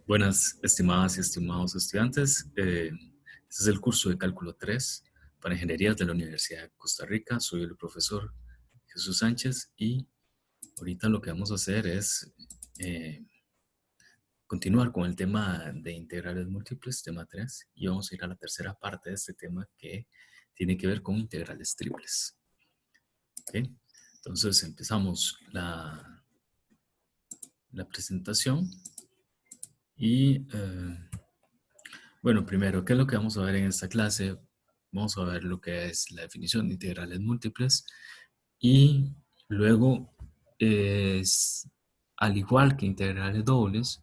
Buenas, estimadas y estimados estudiantes. Este es el curso de Cálculo 3 para Ingenierías de la Universidad de Costa Rica. Soy el profesor Jesús Sánchez y ahorita lo que vamos a hacer es eh, continuar con el tema de integrales múltiples, tema 3, y vamos a ir a la tercera parte de este tema que tiene que ver con integrales triples. ¿Okay? Entonces empezamos la presentación y... bueno, primero, ¿qué es lo que vamos a ver en esta clase? Vamos a ver lo que es la definición de integrales múltiples y luego, al igual que integrales dobles,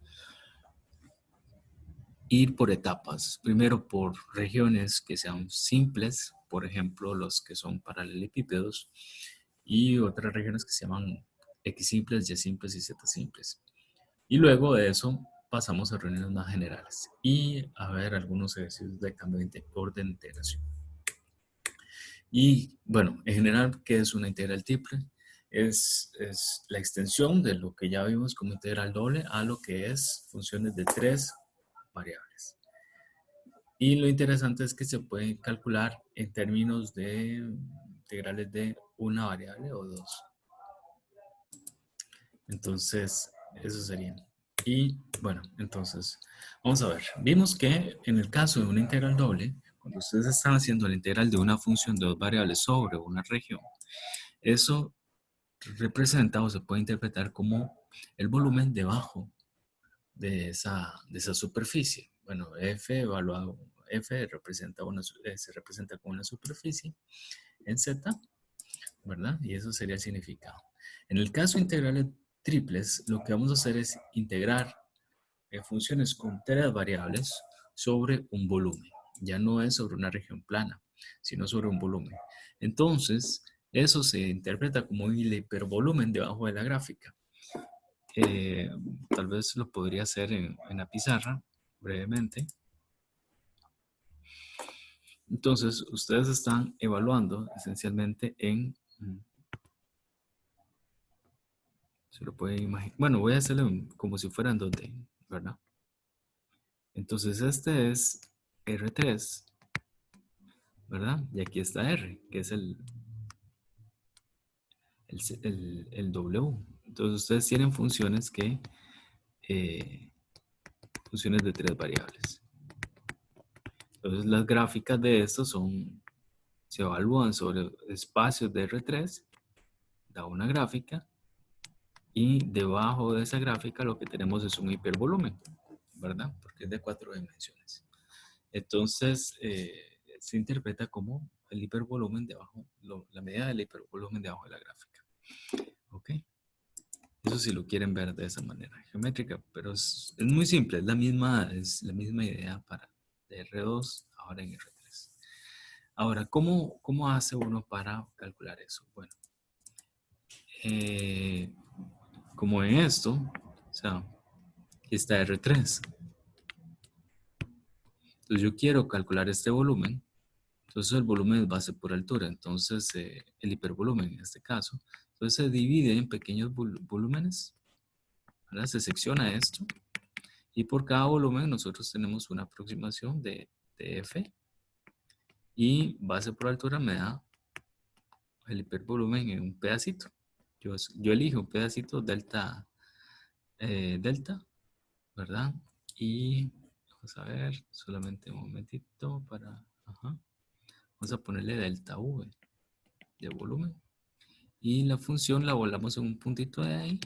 ir por etapas. Primero por regiones que sean simples, por ejemplo, los que son paralelepípedos, y otras regiones que se llaman x simples, y simples y z simples. Y luego de eso pasamos a reuniones más generales y a ver algunos ejercicios de cambio de orden de integración. Y bueno, en general, ¿qué es una integral triple? Es la extensión de lo que ya vimos como integral doble a lo que es funciones de tres variables. Y lo interesante es que se pueden calcular en términos de integrales de una variable o dos. Entonces, eso sería. Y bueno, entonces, vamos a ver. Vimos que en el caso de una integral doble, cuando ustedes están haciendo la integral de una función de dos variables sobre una región, eso representa o se puede interpretar como el volumen debajo de esa superficie. Bueno, F evaluado, F representa se representa como una superficie en Z, ¿verdad? Y eso sería el significado. En el caso de integrales triples, lo que vamos a hacer es integrar funciones con tres variables sobre un volumen. Ya no es sobre una región plana, sino sobre un volumen. Entonces, eso se interpreta como el hipervolumen debajo de la gráfica. Tal vez lo podría hacer en la pizarra brevemente. Entonces, ustedes están evaluando esencialmente se lo pueden imaginar. Bueno, voy a hacerlo como si fueran 2D, ¿verdad? Entonces, este es R3, ¿verdad? Y aquí está R, que es el W. Entonces, ustedes tienen funciones funciones de tres variables. Entonces, las gráficas de estos se evalúan sobre espacios de R3, da una gráfica, y debajo de esa gráfica lo que tenemos es un hipervolumen, ¿verdad? Porque es de 4 dimensiones. Entonces, se interpreta como el hipervolumen debajo, la medida del hipervolumen debajo de la gráfica. ¿Ok? Eso si lo quieren ver de esa manera geométrica, pero es muy simple, es la misma idea para de R2, ahora en R3. Ahora, ¿cómo hace uno para calcular eso? Bueno, como en esto, o sea, aquí está R3. Entonces yo quiero calcular este volumen. Entonces el volumen es base por altura. Entonces el hipervolumen en este caso. Entonces se divide en pequeños volúmenes. ¿Verdad? Se secciona esto. Y por cada volumen nosotros tenemos una aproximación de F. Y base por altura me da el hipervolumen en un pedacito. Yo elijo un pedacito delta, ¿verdad? Y vamos a ver, solamente un momentito para... Ajá. Vamos a ponerle delta V de volumen. Y la función la volamos en un puntito de ahí.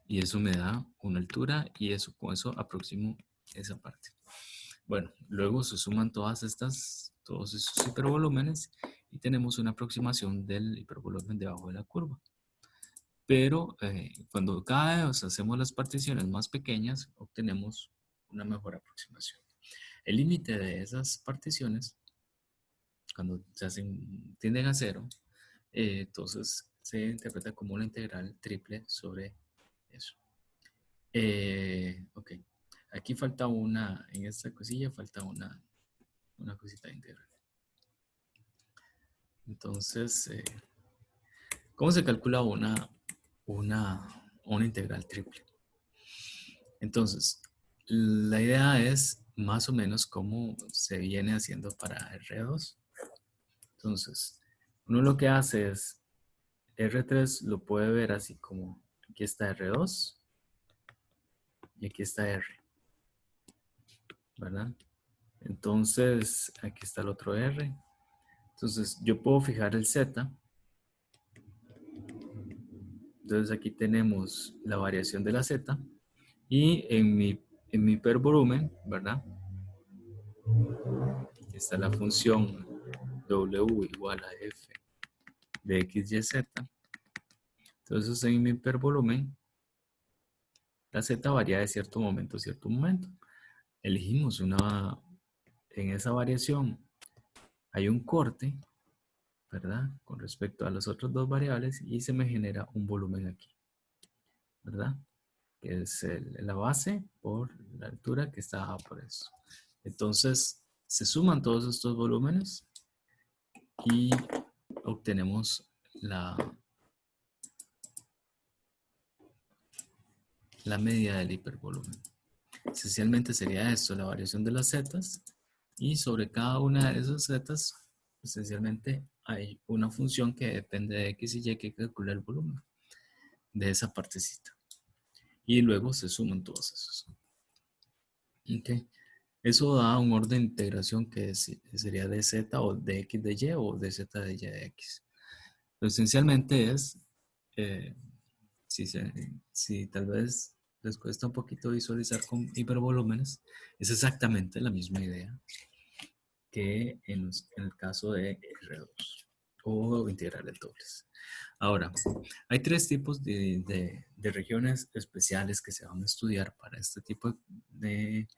Y eso me da una altura y eso con eso aproximo esa parte. Bueno, luego se suman todos esos hipervolúmenes y tenemos una aproximación del hipervolumen debajo de la curva. Pero cuando cada vez hacemos las particiones más pequeñas, obtenemos una mejor aproximación. El límite de esas particiones, cuando tienden a cero, entonces se interpreta como una integral triple sobre eso. Ok, aquí falta en esta cosilla falta una cosita de integral. Entonces, ¿cómo se calcula una integral triple? Entonces, la idea es más o menos cómo se viene haciendo para R2. Entonces, uno lo que hace es R3 lo puede ver así como aquí está R2 y aquí está R, ¿verdad? Entonces, aquí está el otro R. Entonces, yo puedo fijar el Z. Entonces, aquí tenemos la variación de la Z. Y en mi hipervolumen, ¿verdad? Está la función W igual a F de X, Y, Z. Entonces, en mi hipervolumen, la Z varía de cierto momento a cierto momento. Elegimos en esa variación hay un corte, ¿verdad? Con respecto a las otras dos variables y se me genera un volumen aquí, ¿verdad? Que es la base por la altura que está por eso. Entonces, se suman todos estos volúmenes y obtenemos la medida del hipervolumen. Esencialmente sería esto, la variación de las zetas, y sobre cada una de esas zetas, esencialmente hay una función que depende de X y Y que calcula el volumen de esa partecita. Y luego se suman todos esos. Okay. Eso da un orden de integración que sería de Z o de X de Y o de Z de Y de X. Pero esencialmente es, eh, si tal vez les cuesta un poquito visualizar con hipervolúmenes, es exactamente la misma idea que en el caso de R2 o integrales dobles. Ahora, hay tres tipos de regiones especiales que se van a estudiar para este tipo de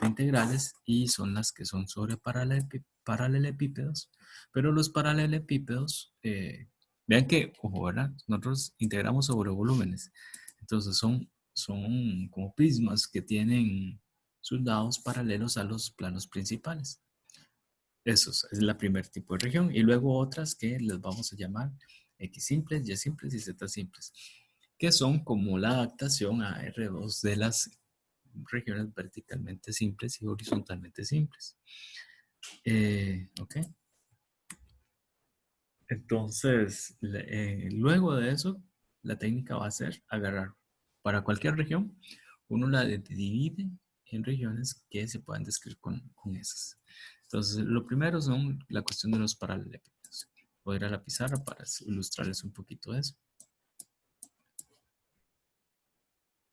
integrales y son las que son sobre paralelepípedos, pero los paralelepípedos, vean que, ojo, ¿verdad? Nosotros integramos sobre volúmenes, entonces son como prismas que tienen sus lados paralelos a los planos principales. Eso es la primer tipo de región. Y luego otras que les vamos a llamar X simples, Y simples y Z simples, que son como la adaptación a R2 de las regiones verticalmente simples y horizontalmente simples. Ok. Entonces, luego de eso, la técnica va a ser agarrar para cualquier región, uno la divide en regiones que se puedan describir con esas. Entonces, lo primero son la cuestión de los paralelepípedos. Voy a ir a la pizarra para ilustrarles un poquito eso.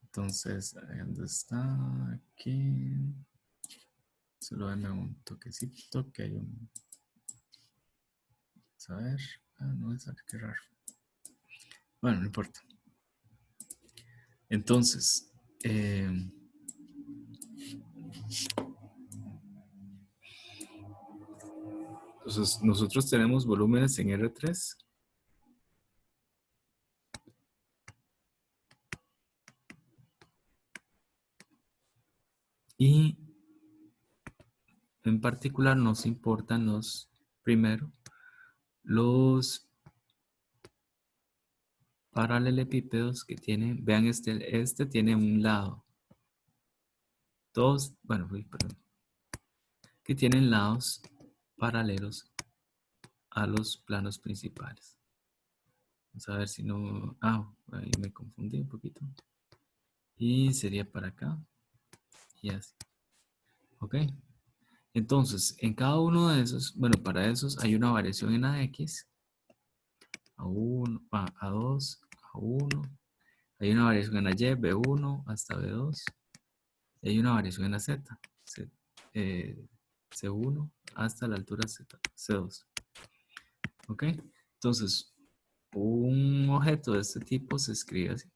Entonces, ¿dónde está? Aquí. Solo dame un toquecito que hay un... Vamos a ver. Ah, no, es qué raro. Bueno, no importa. Entonces, entonces, nosotros tenemos volúmenes en R3 y en particular nos importan primero, los paralelepípedos que tienen, vean este tiene un lado, todos, bueno, perdón, que tienen lados paralelos a los planos principales. Vamos a ver si no, ahí me confundí un poquito. Y sería para acá y así. Ok. Entonces, en cada uno de esos, bueno, para esos hay una variación en AX, A1, A2, A1. Hay una variación en la Y, B1 hasta B2. Y hay una variación en la Z, C1 hasta la altura Z, C2. ¿Ok? Entonces, un objeto de este tipo se escribe así,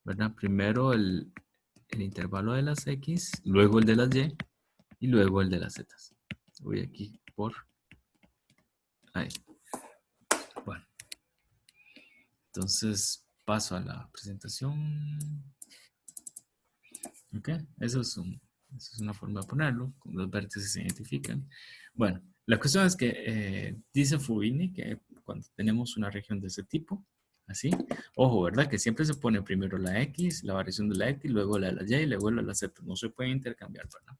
¿verdad? Primero el intervalo de las X, luego el de las y luego el de las Z. Voy aquí por ahí. Bueno, entonces paso a la presentación. Ok, eso es una forma de ponerlo, como los vértices se identifican. Bueno, la cuestión es que dice Fubini que cuando tenemos una región de ese tipo, Así. Ojo, ¿verdad? Que siempre se pone primero la X, la variación de la X, luego la de la Y, luego la de la Z. No se puede intercambiar, ¿verdad?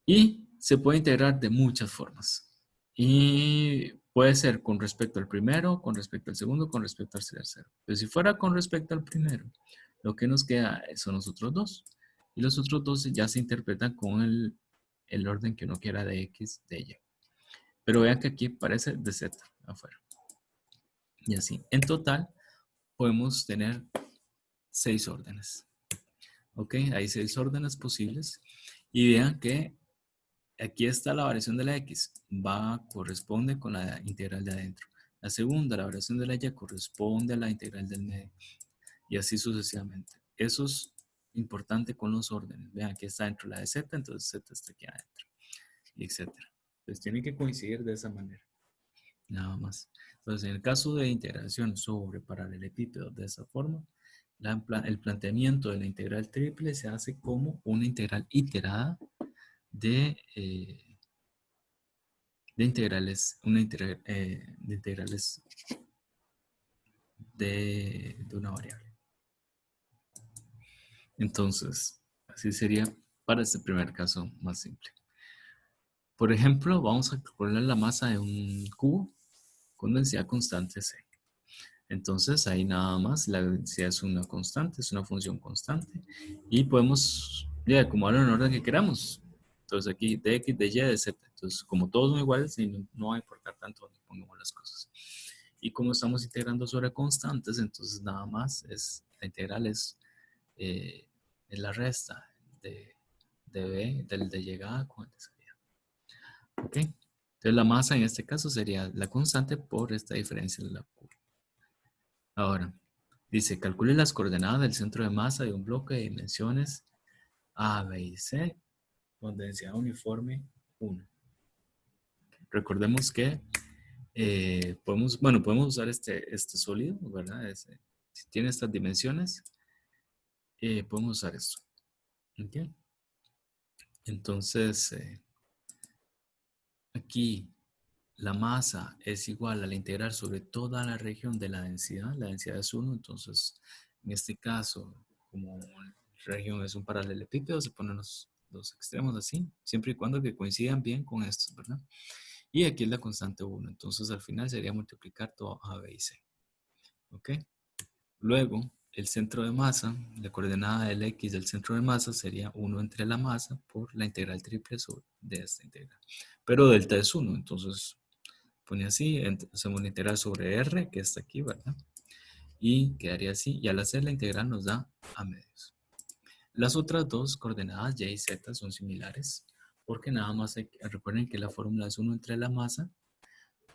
Y se puede integrar de muchas formas. Y puede ser con respecto al primero, con respecto al segundo, con respecto al tercero. Pero si fuera con respecto al primero, lo que nos queda son los otros dos. Y los otros dos ya se interpretan con el orden que uno quiera de X, de Y. Pero vean que aquí parece de Z afuera. Y así. En total, podemos tener 6 órdenes. ¿Ok? Hay 6 órdenes posibles. Y vean que aquí está la variación de la X. Corresponde con la integral de adentro. La segunda, la variación de la Y, corresponde a la integral del medio. Y así sucesivamente. Eso es importante con los órdenes. Vean, aquí está dentro la de Z, entonces Z está aquí adentro. Y etcétera. Entonces tienen que coincidir de esa manera. Nada más. Entonces, en el caso de integración sobre paralelepípedos de esa forma, el planteamiento de la integral triple se hace como una integral iterada de integrales, de integrales de una variable. Entonces, así sería para este primer caso más simple. Por ejemplo, vamos a calcular la masa de un cubo con densidad constante C. Entonces, ahí nada más, la densidad es una constante, es una función constante. Y podemos acomodarlo en el orden que queramos. Entonces, aquí de X, de Y, de Z. Entonces, como todos son iguales, no va a importar tanto donde pongamos las cosas. Y como estamos integrando sobre constantes, entonces nada más la integral eh, es la resta de B, del de llegada con el de salida. ¿Ok? Entonces, la masa en este caso sería la constante por esta diferencia de la curva. Ahora, dice, calcule las coordenadas del centro de masa de un bloque de dimensiones A, B y C con densidad uniforme 1. Recordemos que podemos usar este sólido, ¿verdad? Si tiene estas dimensiones, podemos usar esto. ¿Ok? Entonces, aquí la masa es igual a la integral sobre toda la región de la densidad. La densidad es 1, entonces en este caso, como la región es un paralelepípedo, se ponen los extremos así, siempre y cuando que coincidan bien con estos, ¿verdad? Y aquí es la constante 1, entonces al final sería multiplicar todo A, B y C. ¿Ok? Luego, el centro de masa, la coordenada del X del centro de masa sería 1 entre la masa por la integral triple de esta integral. Pero delta es 1, entonces pone así, hacemos la integral sobre R, que está aquí, ¿verdad? Y quedaría así, y al hacer la integral nos da a medios. Las otras dos coordenadas, Y y Z, son similares, porque nada más recuerden que la fórmula es 1 entre la masa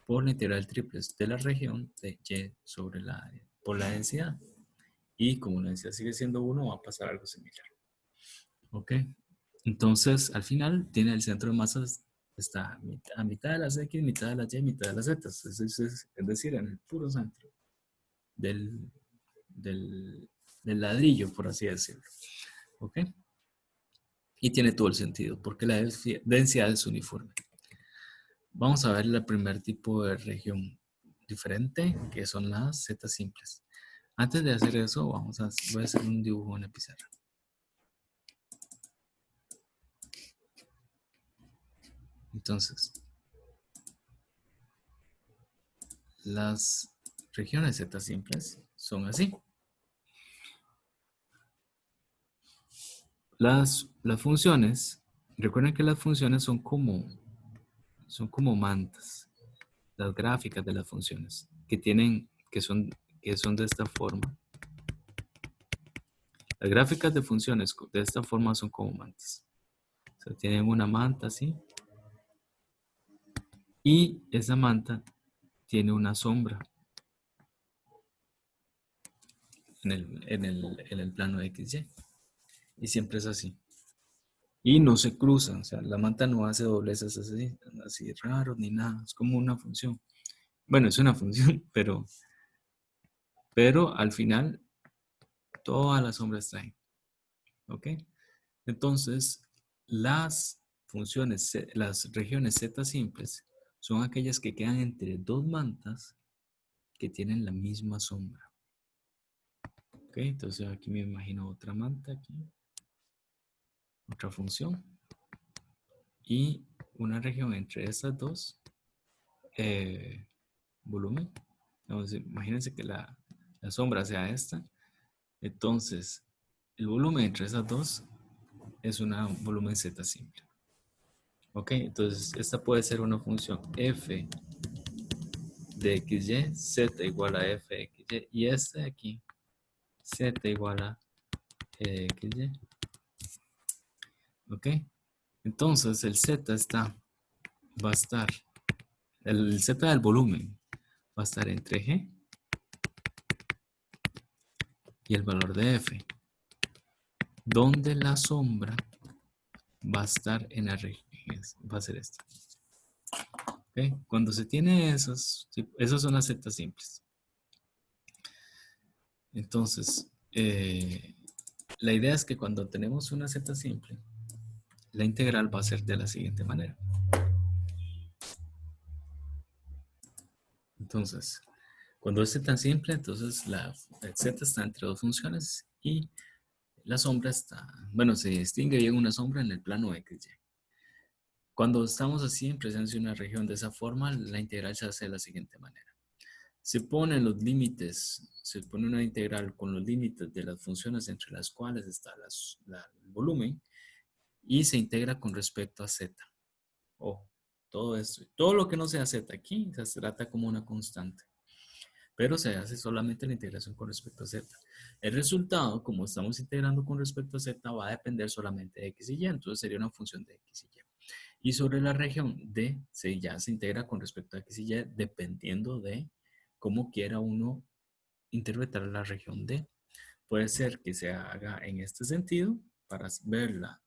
por la integral triple de la región de Y por la densidad. Y como la densidad sigue siendo 1, va a pasar algo similar. ¿Ok? Entonces, al final, tiene el centro de masas, está a mitad de las X, mitad de las Y, mitad de las Z. Es decir, en el puro centro del, del ladrillo, por así decirlo. ¿Ok? Y tiene todo el sentido, porque la densidad es uniforme. Vamos a ver el primer tipo de región diferente, que son las Z simples. Antes de hacer eso, voy a hacer un dibujo en la pizarra. Entonces, las regiones Z simples son así. Las funciones, recuerden que las funciones son como mantas, las gráficas de las funciones, que son de esta forma. Las gráficas de funciones de esta forma son como mantas. O sea, tienen una manta así. Y esa manta tiene una sombra en el plano XY. Y siempre es así. Y no se cruzan. O sea, la manta no hace dobleces así raros ni nada. Es como una función. Bueno, es una función, pero al final todas las sombras traen. ¿Ok? Entonces, las las regiones Z simples son aquellas que quedan entre dos mantas que tienen la misma sombra. Ok, entonces aquí me imagino otra manta aquí, otra función y una región entre estas dos, volumen. Entonces, imagínense que la sombra sea esta. Entonces, el volumen entre esas dos es un volumen z simple. Ok, entonces esta puede ser una función f de xy, z igual a f de xy, y esta de aquí, z igual a xy. Ok, entonces el z va a estar, el z del volumen va a estar entre g y el valor de f, donde la sombra va a estar en la región, va a ser esta. ¿Okay? Cuando se tiene esas son las z simples. Entonces, la idea es que cuando tenemos una z simple, la integral va a ser de la siguiente manera. Entonces, cuando es tan simple, entonces el z está entre dos funciones y la sombra está, bueno, se distingue bien una sombra en el plano xy. Cuando estamos así en presencia de una región de esa forma, la integral se hace de la siguiente manera. Se ponen los límites, se pone una integral con los límites de las funciones entre las cuales está el volumen y se integra con respecto a z. Ojo, todo esto, todo lo que no sea z aquí se trata como una constante, pero se hace solamente la integración con respecto a z. El resultado, como estamos integrando con respecto a z, va a depender solamente de x y y, entonces sería una función de x y y. Y sobre la región D, ya se integra con respecto a x y y dependiendo de cómo quiera uno interpretar la región D. Puede ser que se haga en este sentido para verla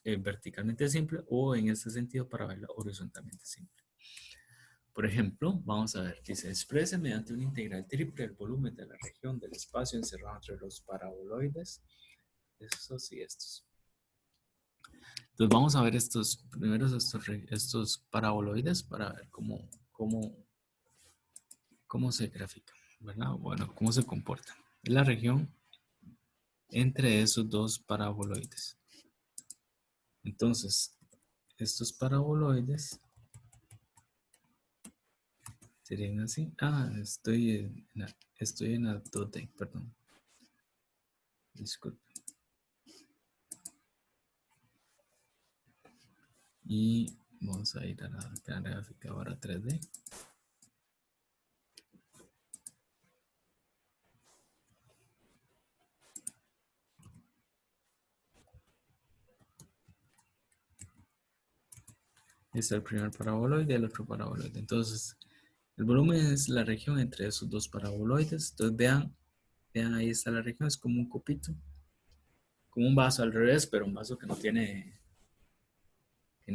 verticalmente simple o en este sentido para verla horizontalmente simple. Por ejemplo, vamos a ver, dice, expresa mediante una integral triple el volumen de la región del espacio encerrado entre los paraboloides, estos y estos. Entonces vamos a ver estos paraboloides para ver cómo se grafica, ¿verdad? Bueno, cómo se comporta. Es la región entre esos dos paraboloides. Entonces, estos paraboloides serían así. Estoy en la 2D, perdón. Disculpe. Y vamos a ir a la gráfica ahora 3D. Este es el primer paraboloide y el otro paraboloide. Entonces, el volumen es la región entre esos dos paraboloides. Entonces, vean, ahí está la región. Es como un copito, como un vaso al revés, pero un vaso que no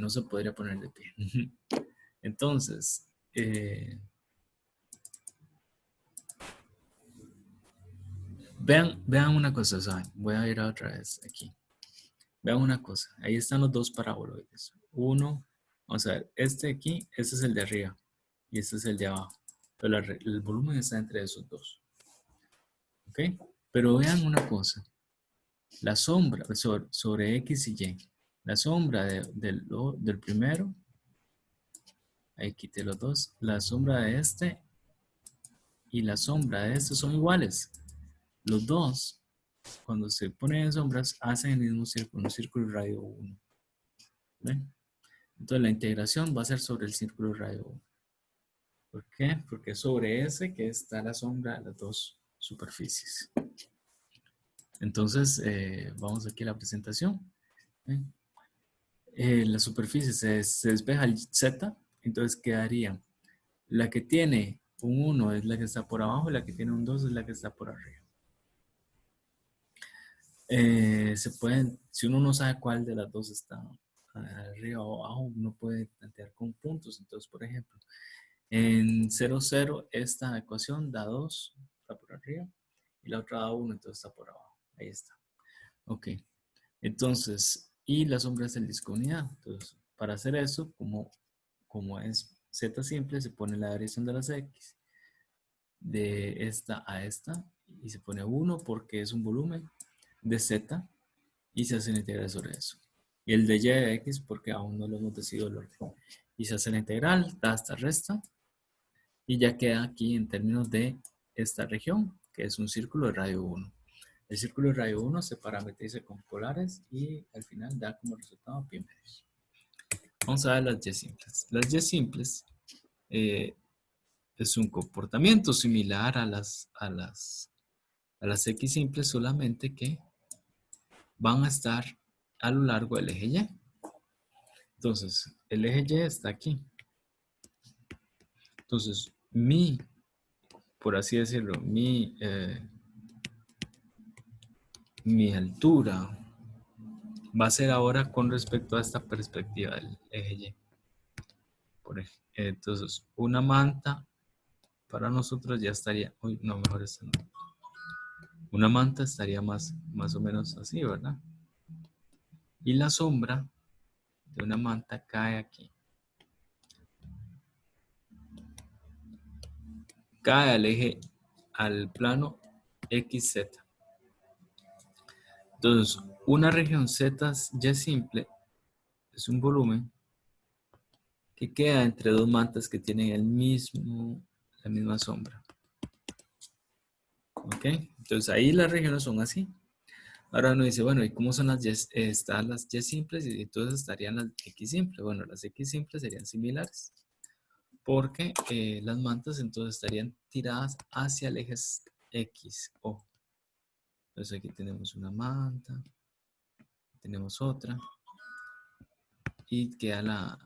se podría poner de pie. Entonces, vean una cosa, ¿saben? Voy a ir otra vez aquí. Vean una cosa, ahí están los dos paraboloides. Uno, vamos a ver, este aquí, este es el de arriba y este es el de abajo. Pero el volumen está entre esos dos. ¿Ok? Pero vean una cosa, la sombra sobre X y Y, la sombra del primero, ahí quité los dos, la sombra de este y la sombra de este son iguales. Los dos, cuando se ponen en sombras, hacen el mismo círculo, un círculo radio 1. ¿Ven? Entonces la integración va a ser sobre el círculo radio 1. ¿Por qué? Porque es sobre ese que está la sombra de las dos superficies. Entonces, vamos aquí a la presentación. La superficie se despeja el Z, entonces quedaría la que tiene un 1 es la que está por abajo y la que tiene un 2 es la que está por arriba. Si uno no sabe cuál de las dos está arriba o abajo, uno puede plantear con puntos. Entonces, por ejemplo, en 0, 0, esta ecuación da 2, está por arriba, y la otra da 1, entonces está por abajo. Ahí está. Ok. Entonces, y la sombra es el disco unidad. Entonces, para hacer eso, como es z simple, se pone la variación de las x. de esta a esta y se pone 1 porque es un volumen de z y se hace la integral sobre eso. Y el de y de x porque aún no lo hemos decidido el orden. Y se hace la integral, da esta resta y ya queda aquí en términos de esta región, que es un círculo de radio 1. El círculo de radio 1 se parametriza con polares y al final da como resultado pi medios. Vamos a ver las y simples. Las y simples es un comportamiento similar a las x simples, solamente que van a estar a lo largo del eje Y. Entonces, el eje Y está aquí. Entonces, por así decirlo, mi altura va a ser ahora con respecto a esta perspectiva del eje Y. Entonces, una manta para nosotros ya estaría, uy, no, mejor esta no. Una manta estaría más o menos así, ¿verdad? Y la sombra de una manta cae aquí. Cae al eje, al plano XZ. Entonces, una región Z Y simple es un volumen que queda entre dos mantas que tienen la misma sombra. ¿Ok? Entonces, ahí las regiones son así. Ahora uno dice, bueno, ¿y cómo son están las Y simples? Y entonces estarían las X simples. Bueno, las X simples serían similares. Porque las mantas entonces estarían tiradas hacia el eje X, O. Entonces aquí tenemos una manta, tenemos otra, y queda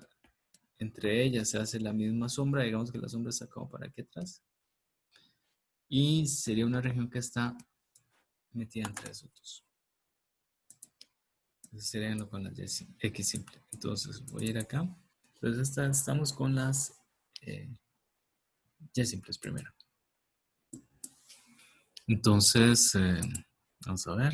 entre ellas se hace la misma sombra, digamos que la sombra está como para aquí atrás, y sería una región que está metida entre esos dos. Entonces serían con las X simple. Entonces voy a ir acá. Entonces estamos con las Y simples primero. Entonces, vamos a ver.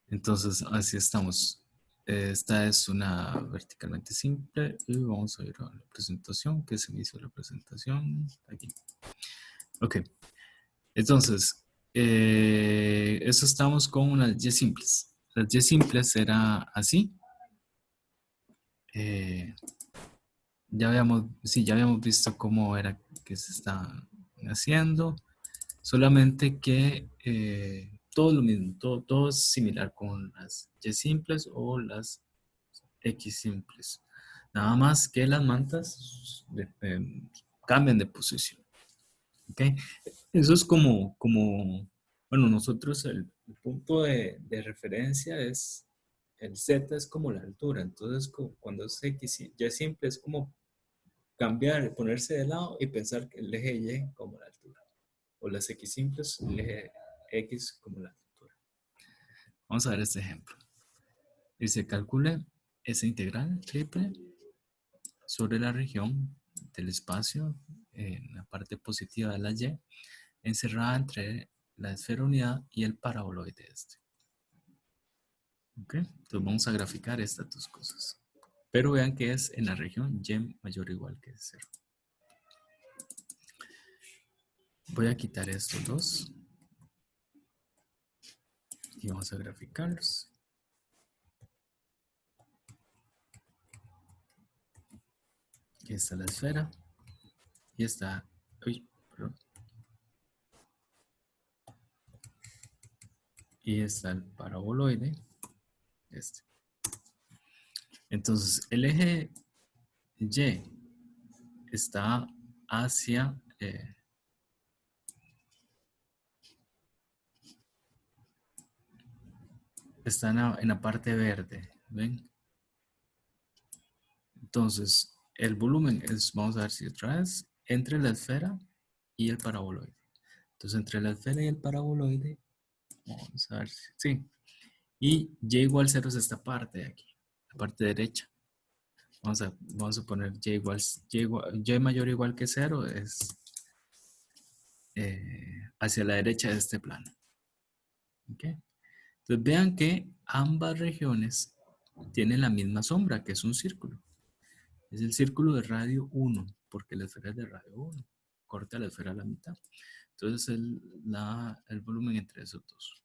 Entonces, así estamos. Esta es una verticalmente simple y vamos a ir a la presentación, que se me hizo la presentación aquí. Ok, entonces, eso estamos con unas Y simples. Las Y simples será así. Ya habíamos visto cómo era que se está haciendo. Solamente que todo lo mismo, todo es similar con las Y simples o las X simples. Nada más que las mantas cambian de posición. ¿Ok? Eso es bueno, nosotros el punto de referencia es, el Z es como la altura. Entonces, cuando es X, Y simple es como cambiar, ponerse de lado y pensar que el eje Y como la altura. O las X simples, el eje X como la altura. Vamos a ver este ejemplo. Dice, calcule esa integral triple sobre la región del espacio en la parte positiva de la Y, encerrada entre la esfera unidad y el paraboloide este. ¿Ok? Entonces vamos a graficar estas dos cosas. Pero vean que es en la región Y mayor o igual que 0. Voy a quitar estos dos. Y vamos a graficarlos. Aquí está la esfera. Y está... Uy, perdón. Y está el paraboloide. Este. Entonces, el eje Y está hacia... está en la parte verde. ¿Ven? Entonces, el volumen es, vamos a ver si otra vez, entre la esfera y el paraboloide. Entonces, entre la esfera y el paraboloide, vamos a ver si, sí. Y y igual 0 es esta parte de aquí, la parte derecha. Vamos a poner y mayor o igual que 0 es hacia la derecha de este plano. ¿Ok? Entonces vean que ambas regiones tienen la misma sombra, que es un círculo. Es el círculo de radio 1. porque la esfera es de radio 1. Corta la esfera a la mitad. Entonces el volumen entre esos dos.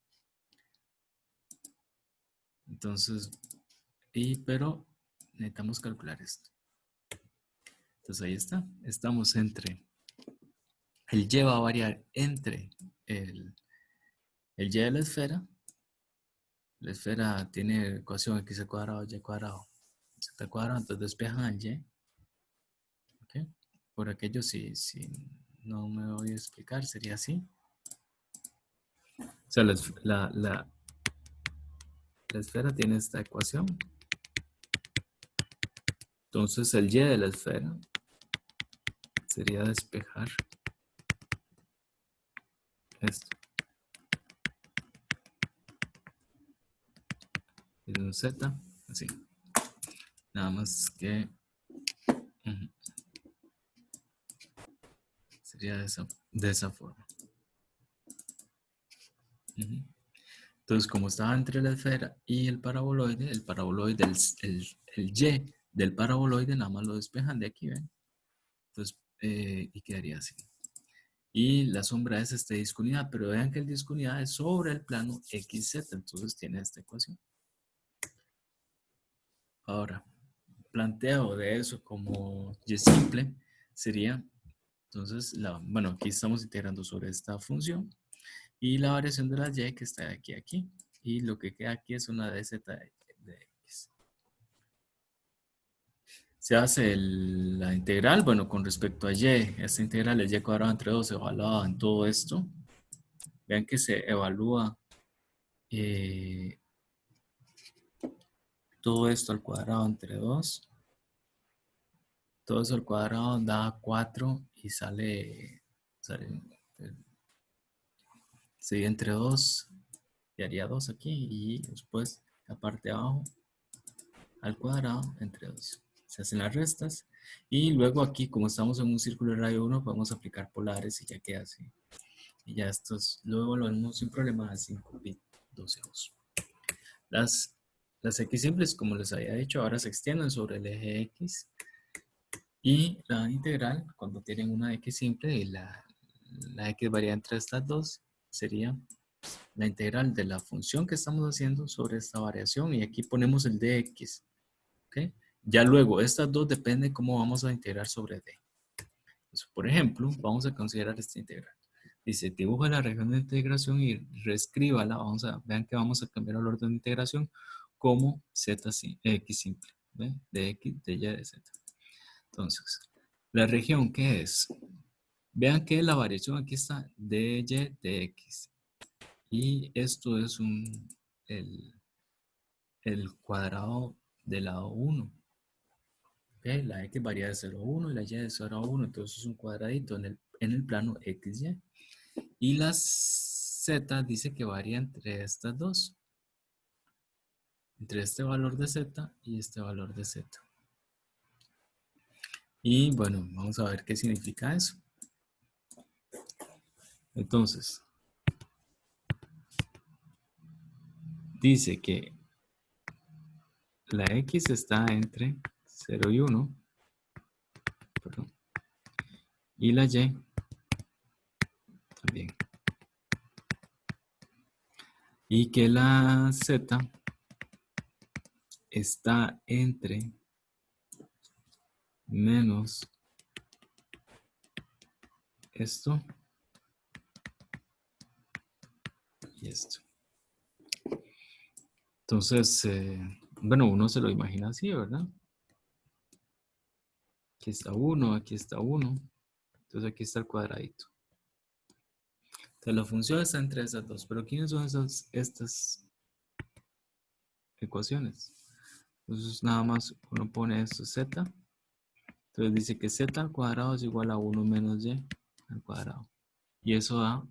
Entonces, pero necesitamos calcular esto. Entonces ahí está. Estamos entre, el y va a variar entre el y de la esfera. La esfera tiene ecuación x al cuadrado, y cuadrado, z cuadrado, entonces despejan al y. ¿Okay? Por aquello, si no me voy a explicar, sería así. O sea, la esfera tiene esta ecuación. Entonces el y de la esfera sería despejar esto. Y un z, así. Nada más que sería de esa forma. Entonces, como estaba entre la esfera y el paraboloide, el y del paraboloide nada más lo despejan de aquí, ¿ven? Entonces, y quedaría así. Y la sombra es este disco unidad, pero vean que el disco unidad es sobre el plano XZ, entonces tiene esta ecuación. Ahora, planteo de eso como y simple sería, entonces, bueno, aquí estamos integrando sobre esta función y la variación de la y que está de aquí a aquí. Y lo que queda aquí es una dz de x. Se hace la integral, bueno, con respecto a y, esta integral es y cuadrado entre 2 evaluada en todo esto. Vean que se evalúa todo esto al cuadrado entre 2. Todo eso al cuadrado da 4 y sale sería entre 2 y haría 2 aquí y después la parte de abajo al cuadrado entre 2. Se hacen las restas y luego aquí, como estamos en un círculo de radio 1, podemos aplicar polares y ya queda así. Y ya estos, luego lo vemos sin problema a 5 bits 12. Las x simples, como les había dicho, ahora se extienden sobre el eje x. Y la integral, cuando tienen una x simple y la x varía entre estas dos, sería la integral de la función que estamos haciendo sobre esta variación. Y aquí ponemos el dx. ¿Okay? Ya luego, estas dos dependen cómo vamos a integrar sobre d. Entonces, por ejemplo, vamos a considerar esta integral. Dice, dibuja la región de integración y reescríbala. Vean que vamos a cambiar el orden de integración como x simple. ¿Ven? De x, de y, de z. Entonces, la región, ¿qué es? Vean que la variación aquí está de y de x. Y esto es el cuadrado del lado 1. ¿Okay? La x varía de 0 a 1 y la y de 0 a 1. Entonces es un cuadradito en el plano xy. Y la z dice que varía entre estas dos. Entre este valor de z y este valor de z. Y bueno, vamos a ver qué significa eso. Entonces, dice que la x está entre 0 y 1. Perdón, y la y también. Y que la z está entre menos esto y esto. Entonces, bueno, uno se lo imagina así, ¿verdad? Aquí está 1, aquí está 1. Entonces aquí está el cuadradito. Entonces la función está entre esas dos. Pero ¿quiénes son estas ecuaciones? Entonces nada más uno pone esto z. Entonces dice que z al cuadrado es igual a 1 menos y al cuadrado. Y eso da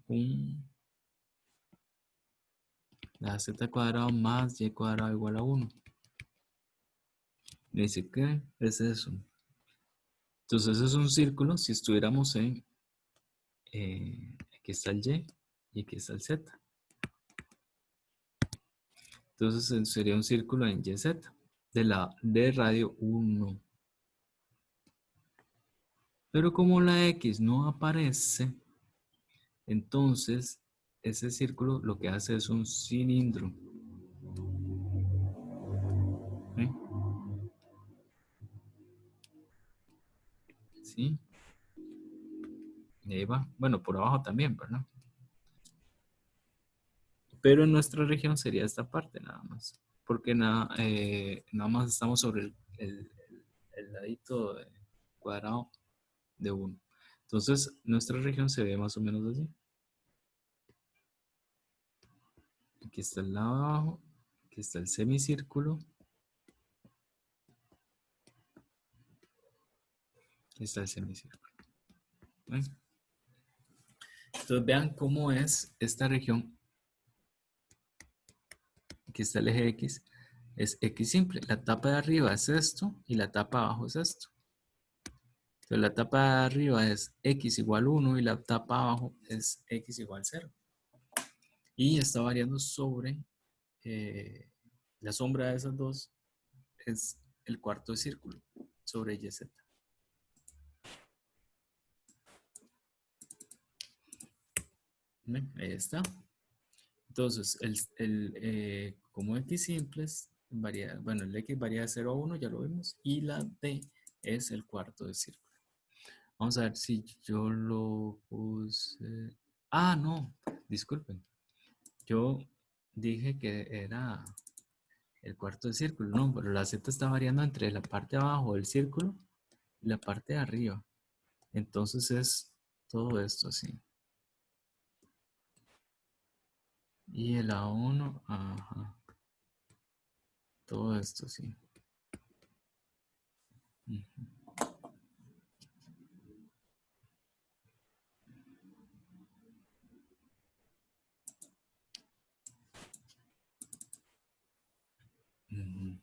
la z al cuadrado más y cuadrado igual a 1. Me dice, ¿qué es eso? Entonces es un círculo si estuviéramos en, aquí está el y aquí está el z. Entonces sería un círculo en YZ de radio 1. Pero como la X no aparece, entonces ese círculo lo que hace es un cilindro. ¿Sí? ¿Sí? Y ahí va. Bueno, por abajo también, ¿verdad? Pero en nuestra región sería esta parte nada más. Porque nada más estamos sobre el ladito cuadrado de 1. Entonces, nuestra región se ve más o menos así. Aquí está el lado de abajo, aquí está el semicírculo, aquí está el semicírculo. ¿Ven? Entonces, vean cómo es esta región. Aquí está el eje X, es X simple. La tapa de arriba es esto y la tapa de abajo es esto. Entonces, la tapa de arriba es X igual 1 y la tapa de abajo es X igual 0. Y está variando sobre eh, la sombra de esas dos es el cuarto de círculo sobre YZ. ¿Ven? Ahí está. Entonces, como X simples, varía, bueno, el X varía de 0 a 1, ya lo vimos, y la D es el cuarto de círculo. Vamos a ver si yo lo puse. Ah, no, disculpen. Yo dije que era el cuarto de círculo, no, pero la Z está variando entre la parte de abajo del círculo y la parte de arriba. Entonces es todo esto así. Y el A1, ajá, todo esto así. Ujú, ujú.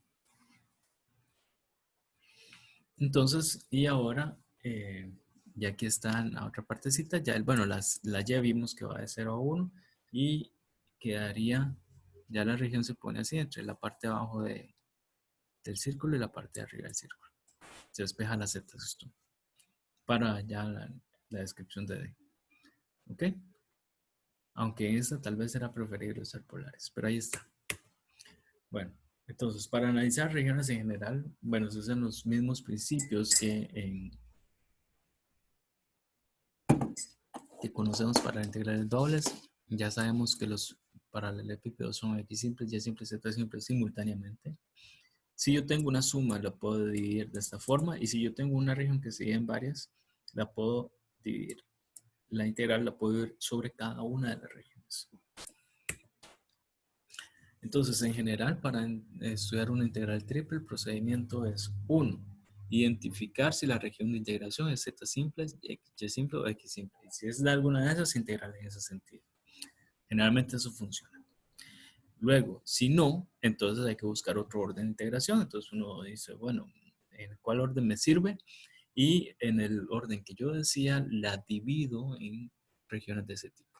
Entonces, y ahora, ya aquí está la otra partecita, ya, bueno, la ya vimos que va de 0 a 1 y quedaría, ya la región se pone así, entre la parte de abajo del círculo y la parte de arriba del círculo. Se despeja la Z esto, para ya la descripción de D. ¿Ok? Aunque esta tal vez era preferible usar polares, pero ahí está. Bueno, entonces, para analizar regiones en general, bueno, se usan los mismos principios que conocemos para integrales dobles. Ya sabemos que los paralelepípedos son X simples, Y simples, Z simples simultáneamente. Si yo tengo una suma, la puedo dividir de esta forma. Y si yo tengo una región que se divide en varias, la puedo dividir. La integral la puedo dividir sobre cada una de las regiones. Entonces, en general, para estudiar una integral triple, el procedimiento es 1. Identificar si la región de integración es Z simple, Y simple o X simple. Y si es de alguna de esas, integral en ese sentido. Generalmente eso funciona. Luego, si no, entonces hay que buscar otro orden de integración. Entonces uno dice, bueno, ¿en cuál orden me sirve? Y en el orden que yo decía, la divido en regiones de ese tipo.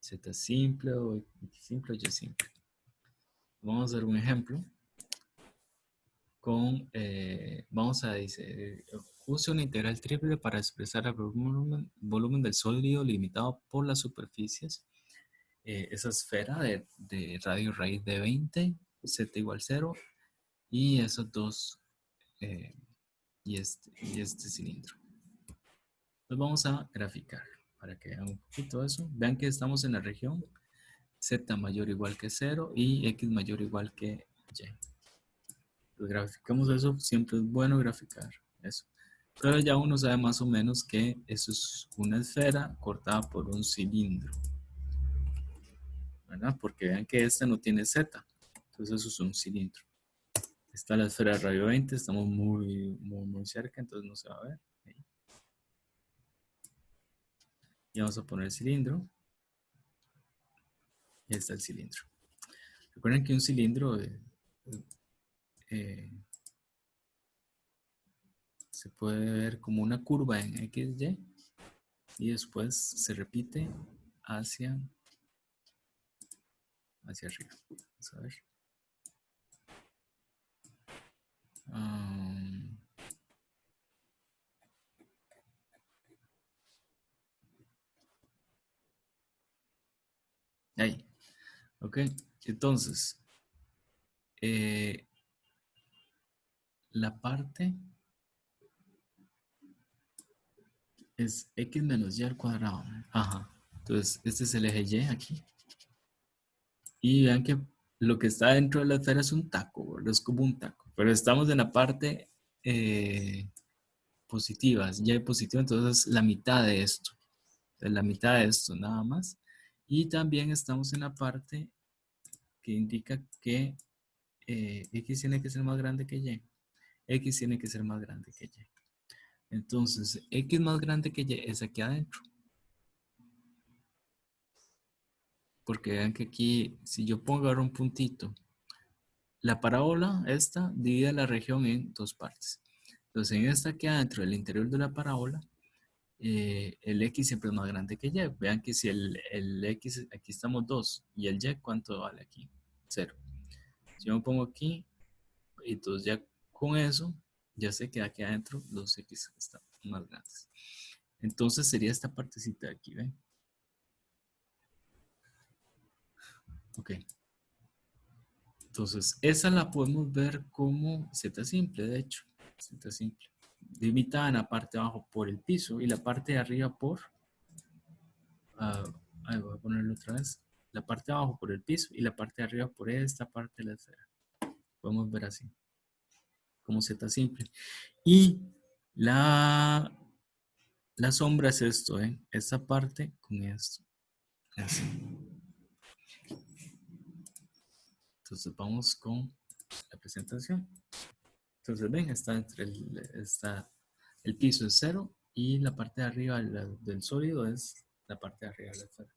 Z simple o X simple o Y simple. Vamos a hacer un ejemplo vamos a decir, use una integral triple para expresar el volumen del sólido limitado por las superficies. Esa esfera de radio raíz de 20, z igual 0, y esos dos, eh, y este cilindro. Entonces vamos a graficar para que vean un poquito eso. Vean que estamos en la región z mayor o igual que 0 y x mayor o igual que y. Pues graficamos eso, siempre es bueno graficar eso. Pero ya uno sabe más o menos que eso es una esfera cortada por un cilindro, ¿verdad? Porque vean que esta no tiene Z, entonces eso es un cilindro. Está la esfera de radio 20, estamos muy cerca, entonces no se va a ver. Ahí. Y vamos a poner el cilindro. Y ahí está el cilindro. Recuerden que un cilindro eh, se puede ver como una curva en XY y después se repite hacia arriba. Vamos a ver. Um, Ahí. Ok. Entonces, eh, la parte es x menos y al cuadrado. Ajá. Entonces, este es el eje y aquí. Y vean que lo que está dentro de la esfera es un taco, ¿verdad? Es como un taco. Pero estamos en la parte positiva, es y positivo, entonces la mitad de esto. Entonces, la mitad de esto nada más. Y también estamos en la parte que indica que x tiene que ser más grande que y. X tiene que ser más grande que y. Entonces, x más grande que y es aquí adentro. Porque vean que aquí, si yo pongo ahora un puntito, la parábola esta divide la región en dos partes. Entonces, en esta que adentro del interior de la parábola, el x siempre es más grande que y. Vean que si el x, aquí estamos 2 y el y, ¿cuánto vale aquí? 0. Si yo me pongo aquí, entonces ya con eso, ya sé que aquí adentro los x están más grandes. Entonces sería esta partecita de aquí, ¿ven? Ok. Entonces, esa la podemos ver como z simple, de hecho. Z simple. Delimitada en la parte de abajo por el piso y la parte de arriba por... ahí voy a ponerlo otra vez. La parte de abajo por el piso y la parte de arriba por esta parte de la esfera. Podemos ver así, como z simple. Y la, la sombra es esto, ¿eh? Esta parte con esto. Así. Entonces vamos con la presentación. Entonces ven, está el piso es 0 y la parte de arriba del sólido es la parte de arriba de la esfera.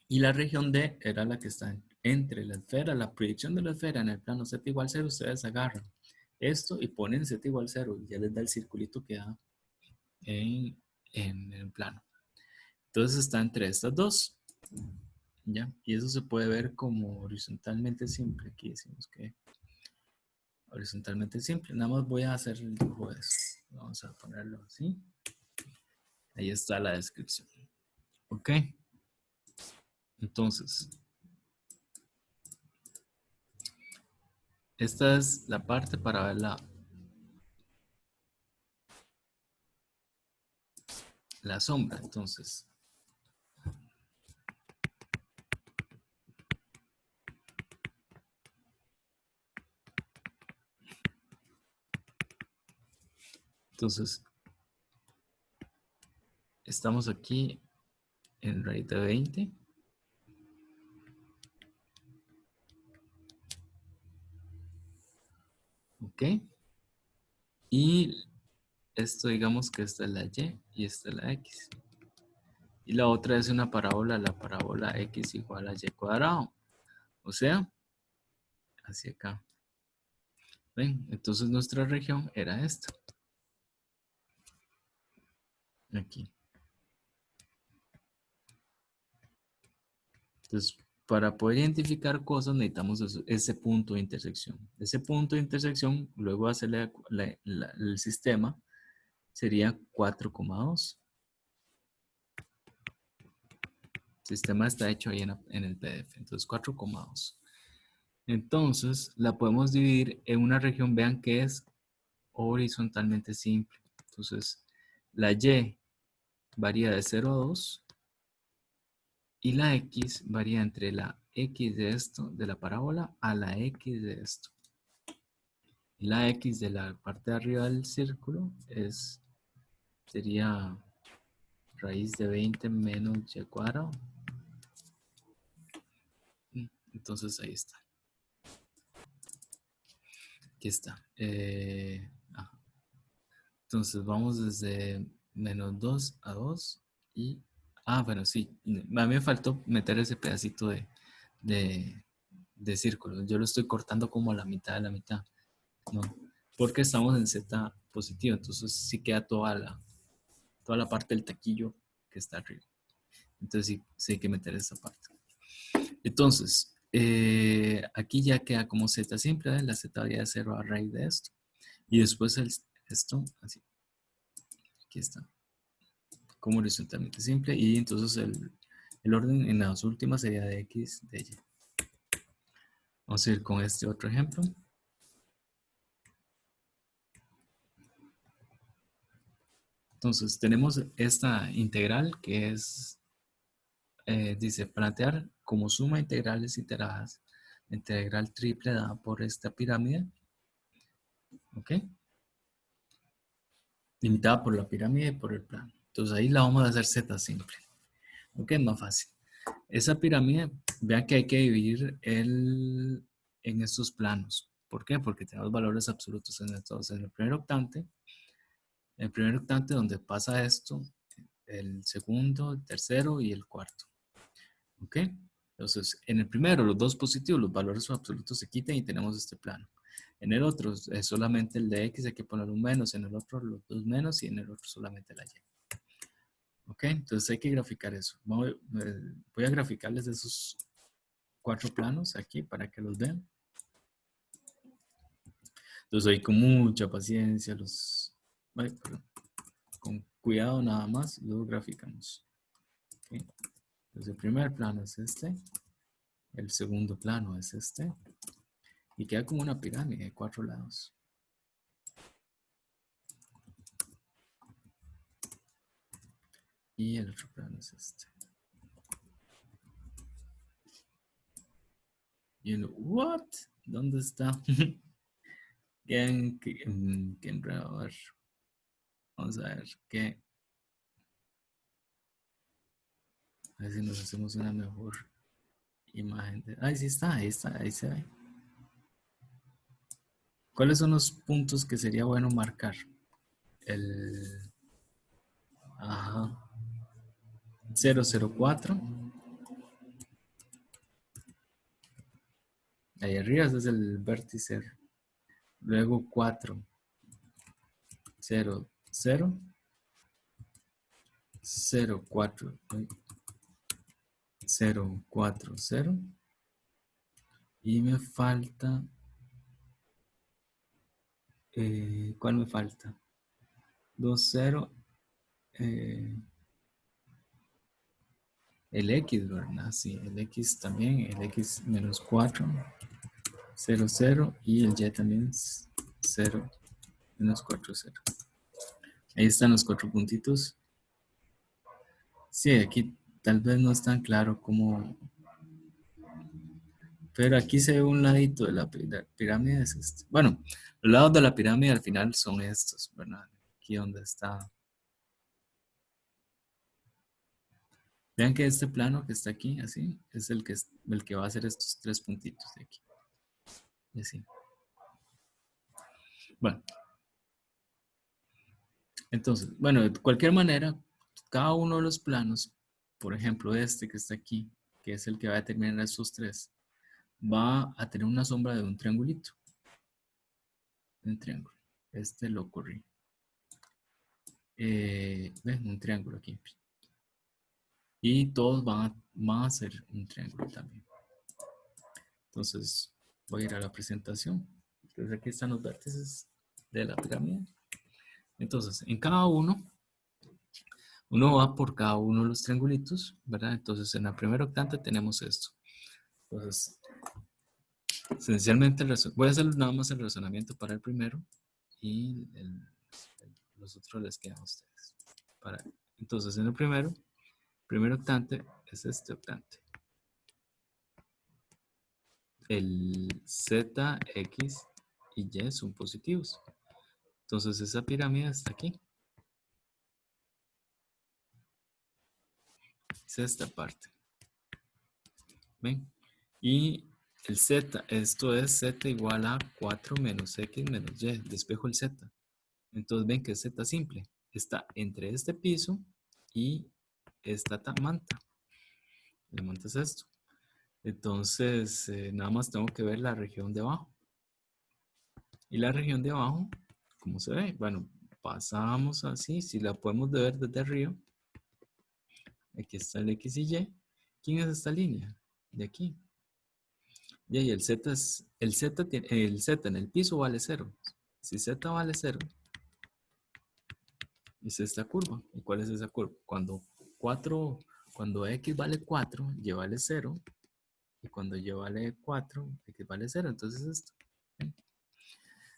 Y la región D era la que está entre la esfera, la proyección de la esfera en el plano z igual 0, ustedes agarran esto y ponen z igual 0 y ya les da el circulito que da en el plano. Entonces está entre estas dos, ¿ya? Y eso se puede ver como horizontalmente simple. Aquí decimos que horizontalmente simple. Nada más voy a hacer el dibujo de eso. Vamos a ponerlo así. Ahí está la descripción. Ok. Entonces, esta es la parte para ver la sombra. Entonces, estamos aquí en raíz de 20. Ok. Y esto digamos que esta es la y esta es la x. Y la otra es una parábola, la parábola x igual a y cuadrado. O sea, hacia acá. ¿Ven? Entonces nuestra región era esta. Aquí. Entonces, para poder identificar cosas necesitamos ese punto de intersección. Ese punto de intersección, luego hacerle el sistema, sería 4,2. El sistema está hecho ahí en el PDF. Entonces, 4,2. Entonces, la podemos dividir en una región, vean que es horizontalmente simple. Entonces, la y varía de 0 a 2 y la x varía entre la x de esto, de la parábola, a la x de esto. Y la x de la parte de arriba del círculo sería raíz de 20 menos y cuadrado. Entonces ahí está. Aquí está. Entonces vamos desde menos 2 a 2 y... bueno, sí. A mí me faltó meter ese pedacito de, de círculo. Yo lo estoy cortando como a la mitad de la mitad. ¿No? Porque estamos en Z positivo. Entonces sí queda toda la parte del taquillo que está arriba. Entonces sí hay que meter esa parte. Entonces, aquí ya queda como Z simple. La Z varía de 0 a raíz de esto. Y después esto, así. Aquí está. como horizontalmente simple y entonces el orden en las últimas sería de X, de Y. Vamos a ir con este otro ejemplo. Entonces tenemos esta integral que es, dice, plantear como suma integrales iteradas, la integral triple dada por esta pirámide, ¿ok? Limitada por la pirámide y por el plano. Entonces ahí la vamos a hacer z simple, ¿ok? Es más fácil. Esa pirámide, vean que hay que dividir en estos planos. ¿Por qué? Porque tenemos valores absolutos en estos. En el primer octante donde pasa esto, el segundo, el tercero y el cuarto. ¿Ok? Entonces, en el primero, los dos positivos, los valores absolutos se quitan y tenemos este plano. En el otro es solamente el de X, hay que poner un menos, en el otro los dos menos y en el otro solamente la Y. ¿Ok? Entonces hay que graficar eso. Voy a graficarles esos 4 planos aquí para que los vean. Entonces ahí con mucha paciencia con cuidado nada más los graficamos. ¿Okay? Entonces el primer plano es este, el segundo plano es este y queda como una pirámide de 4 lados. Y el otro plano es este. Y uno, ¿what? ¿Dónde está? ¿Qué enredo? A ver. Vamos a ver qué. A ver si nos hacemos una mejor imagen. Ahí sí está, ahí se ve. ¿Cuáles son los puntos que sería bueno marcar? El ajá, 004. Ahí arriba ese es el vértice. Luego 4, 0, 0, 0, 4, 0, 4, 0. Y me falta. ¿Cuál me falta? 2, 0. El X, ¿verdad? Sí, el X también. El X menos 4, 0, 0. Y el Y también es 0, menos 4, 0. Ahí están los 4 puntitos. Sí, aquí tal vez no es tan claro como. Pero aquí se ve un ladito de la pirámide. Es este. Bueno, los lados de la pirámide al final son estos, ¿verdad? Aquí donde está. Vean que este plano que está aquí, así, es el que va a hacer estos 3 puntitos de aquí. Y así. Bueno, entonces, bueno, de cualquier manera, cada uno de los planos, por ejemplo, este que está aquí, que es el que va a determinar estos 3, va a tener una sombra de un triangulito. Un triángulo. Este lo corrí. Ven, un triángulo aquí. Y todos van a ser un triángulo también. Entonces, voy a ir a la presentación. Entonces, aquí están los vértices de la pirámide. Entonces, en cada uno va por cada uno de los triangulitos, ¿verdad? Entonces, en la primera octante tenemos esto. Entonces, esencialmente, voy a hacer nada más el razonamiento para el primero y los otros les quedan a ustedes. Entonces, en el primer octante es este octante. El Z, X y Y son positivos. Entonces, esa pirámide está aquí. Es esta parte. ¿Ven? Y el Z, esto es Z igual a 4 menos X menos Y. Despejo el Z. Entonces ven que es Z simple. Está entre este piso y esta manta. La manta es esto. Entonces, nada más tengo que ver la región de abajo. Y la región de abajo, ¿cómo se ve? Bueno, pasamos así. Si la podemos ver desde arriba. Aquí está el X y Y. ¿Quién es esta línea? De aquí. Y el Z es, el Z en el piso vale 0. Si Z vale 0, Es esta curva. ¿Y cuál es esa curva? Cuando x vale 4, y vale 0. Y cuando y vale 4, x vale 0. Entonces esto. ¿Ok?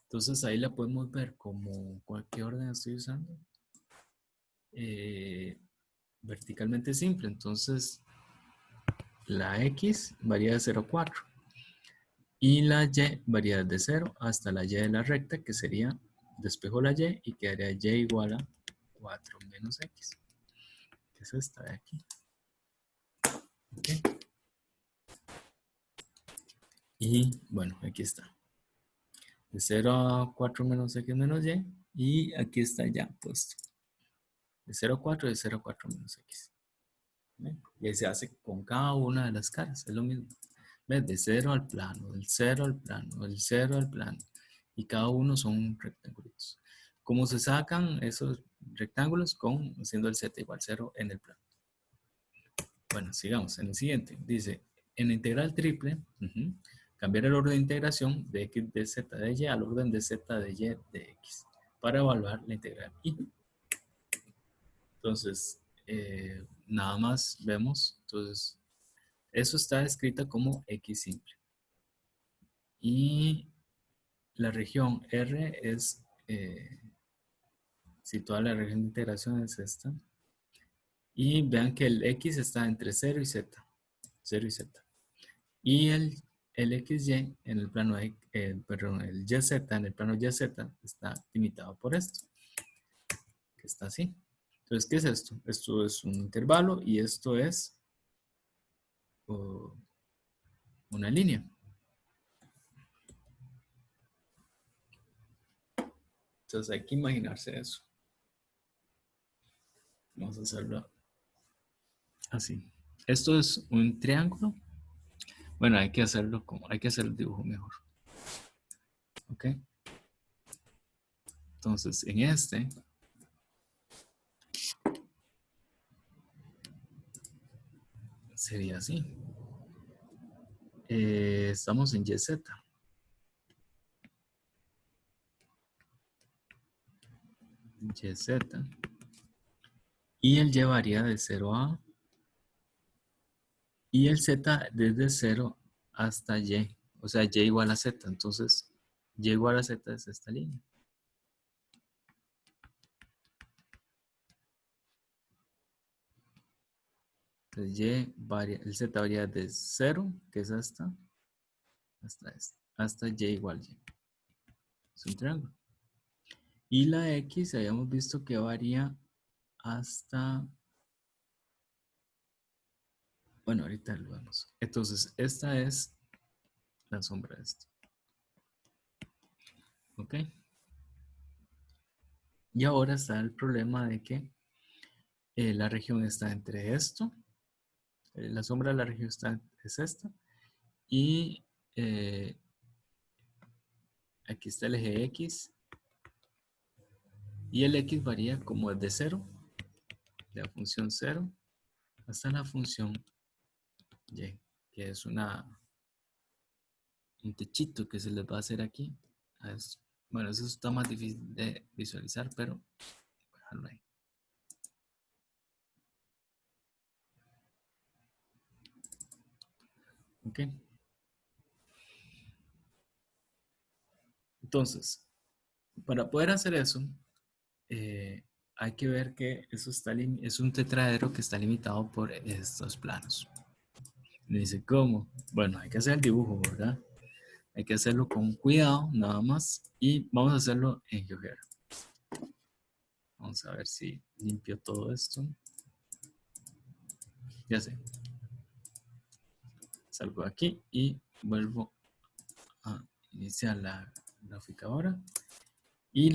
Entonces ahí la podemos ver como cualquier orden estoy usando. Verticalmente simple. Entonces la x varía de 0 a 4. Y la y varía de 0 hasta la y de la recta, que sería, despejo la y quedaría y igual a 4 menos x, que es esta de aquí. ¿Okay? Y bueno, aquí está. De 0 a 4 menos x menos y. Y aquí está ya puesto. De 0 a 4, de 0 a 4 menos x. ¿Ven? Y ahí se hace con cada una de las caras. Es lo mismo. ¿Ves? De 0 al plano, del 0 al plano, del 0 al plano. Y cada uno son rectángulos. ¿Cómo se sacan esos rectángulos? Haciendo el z igual 0 en el plano. Bueno, sigamos. En el siguiente. Dice, en integral triple, cambiar el orden de integración de x de z de y al orden de z de y de x para evaluar la integral y. Entonces, nada más vemos. Entonces, eso está escrita como x simple. Y la región R es, si toda la región de integración es esta. Y vean que el x está entre 0 y z. 0 y z. Y el xy en el plano, perdón, el yz en el plano yz está limitado por esto, que está así. Entonces, ¿qué es esto? Esto es un intervalo y esto es una línea. Entonces hay que imaginarse eso. Vamos a hacerlo así. Esto es un triángulo. Bueno, hay que hacerlo como, hay que hacer el dibujo mejor. ¿Ok? Entonces, en este sería así. Estamos en YZ. YZ. Y él llevaría de 0 a. Y el Z desde 0 hasta Y. O sea, Y igual a Z. Entonces, Y igual a Z es esta línea. Entonces, el Z varía de 0, que es hasta Y igual Y. Es un triángulo. Y la X habíamos visto que varía hasta. Bueno, ahorita lo vemos. Entonces, esta es la sombra de esto. ¿Ok? Y ahora está el problema de que la región está entre esto. La sombra de la región es esta. Y aquí está el eje X. Y el X varía como desde 0, de la función 0, hasta la función Y, que es un techito que se les va a hacer aquí. Bueno, eso está más difícil de visualizar, pero déjalo ahí. ¿Ok? Entonces, para poder hacer eso, hay que ver que eso es un tetraedro que está limitado por estos planos. Me dice, ¿cómo? Bueno, hay que hacer el dibujo, ¿verdad? Hay que hacerlo con cuidado, nada más. Y vamos a hacerlo en GeoGebra. Vamos a ver si limpio todo esto. Ya sé. Salgo de aquí y vuelvo a iniciar la gráfica ahora. Y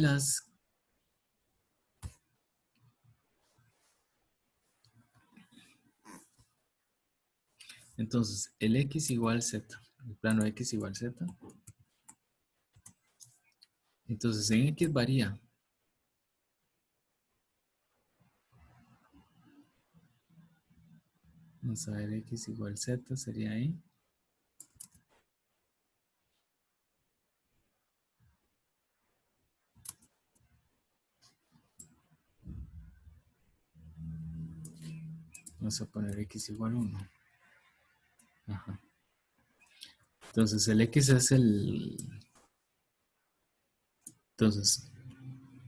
entonces, el X igual Z. El plano X igual Z. Entonces, en X varía. Vamos a ver, X igual Z sería ahí. Vamos a poner x igual a 1. Ajá. Entonces el x es el... Entonces,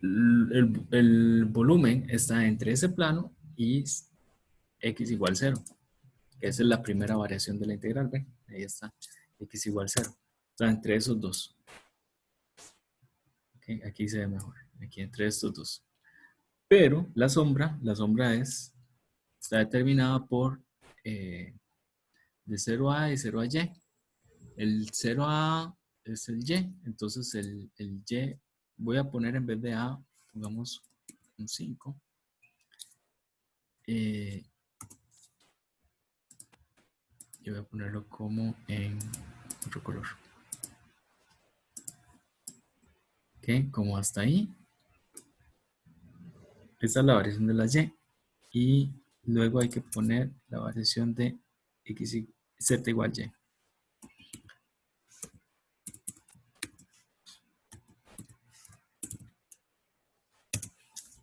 el volumen está entre ese plano y x igual 0. Esa es la primera variación de la integral, ¿ven? Ahí está, x igual 0. Está entre esos dos. ¿Okay? Aquí se ve mejor, aquí entre estos dos. Pero la sombra está determinada por de 0 a y 0 a y. El 0 a es el y, entonces el y voy a poner en vez de a, pongamos un 5. Yo voy a ponerlo como en otro color. Ok, como hasta ahí. Esta es la variación de la y. Y luego hay que poner la variación de x, z igual y.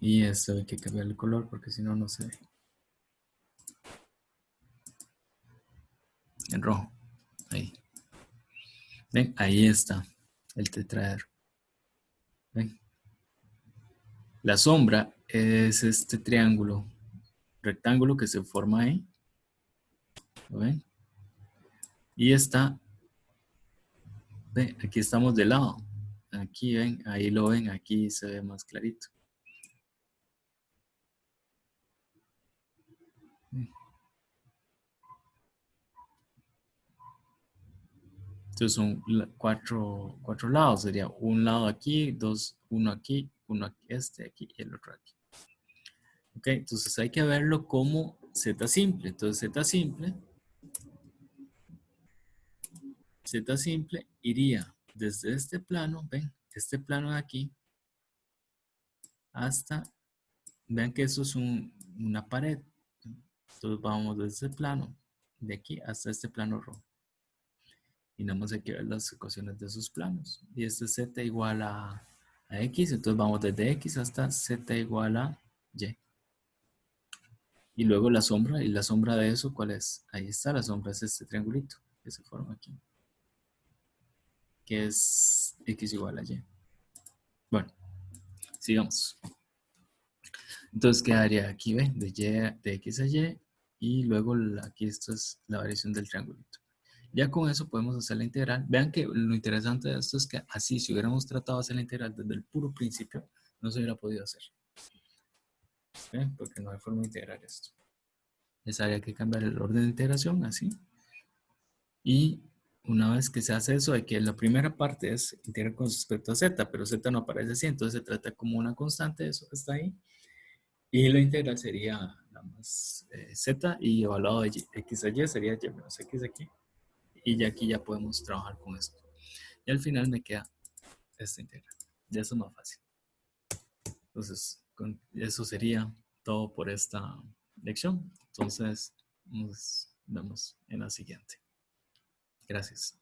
Y esto hay que cambiar el color porque si no, no se ve. En rojo. Ahí. ¿Ven? Ahí está el tetraedro. ¿Ven? La sombra es este triángulo rectángulo que se forma ahí. ¿Lo ven? Y está, ven, aquí estamos de lado. Aquí ven, ahí lo ven, aquí se ve más clarito. Entonces son cuatro lados, sería un lado aquí, uno aquí, aquí y el otro aquí. Ok, entonces hay que verlo como z simple. Entonces z simple iría desde este plano, ven, este plano de aquí, hasta, vean que eso es una pared. Entonces vamos desde este plano, de aquí hasta este plano rojo. Y nada más hay que ver las ecuaciones de esos planos. Y este es z igual a x, entonces vamos desde x hasta z igual a y. Y luego la sombra, y la sombra de eso, ¿cuál es? Ahí está, la sombra es este triangulito que se forma aquí, que es x igual a y. Bueno, sigamos. Entonces quedaría aquí, ¿ve? De x a y luego aquí esto es la variación del triangulito. Ya con eso podemos hacer la integral. Vean que lo interesante de esto es que así, si hubiéramos tratado de hacer la integral desde el puro principio, no se hubiera podido hacer. ¿Ven? Porque no hay forma de integrar esto. Les habría que cambiar el orden de integración, así. Y una vez que se hace eso, hay que la primera parte es integrar con respecto a z, pero z no aparece así, entonces se trata como una constante, eso que está ahí. Y la integral sería nada más z y evaluado de x a y sería y menos x aquí. Y ya aquí ya podemos trabajar con esto. Y al final me queda esta integral. Ya eso es más fácil. Entonces, eso sería todo por esta lección. Entonces, nos vemos en la siguiente. Gracias.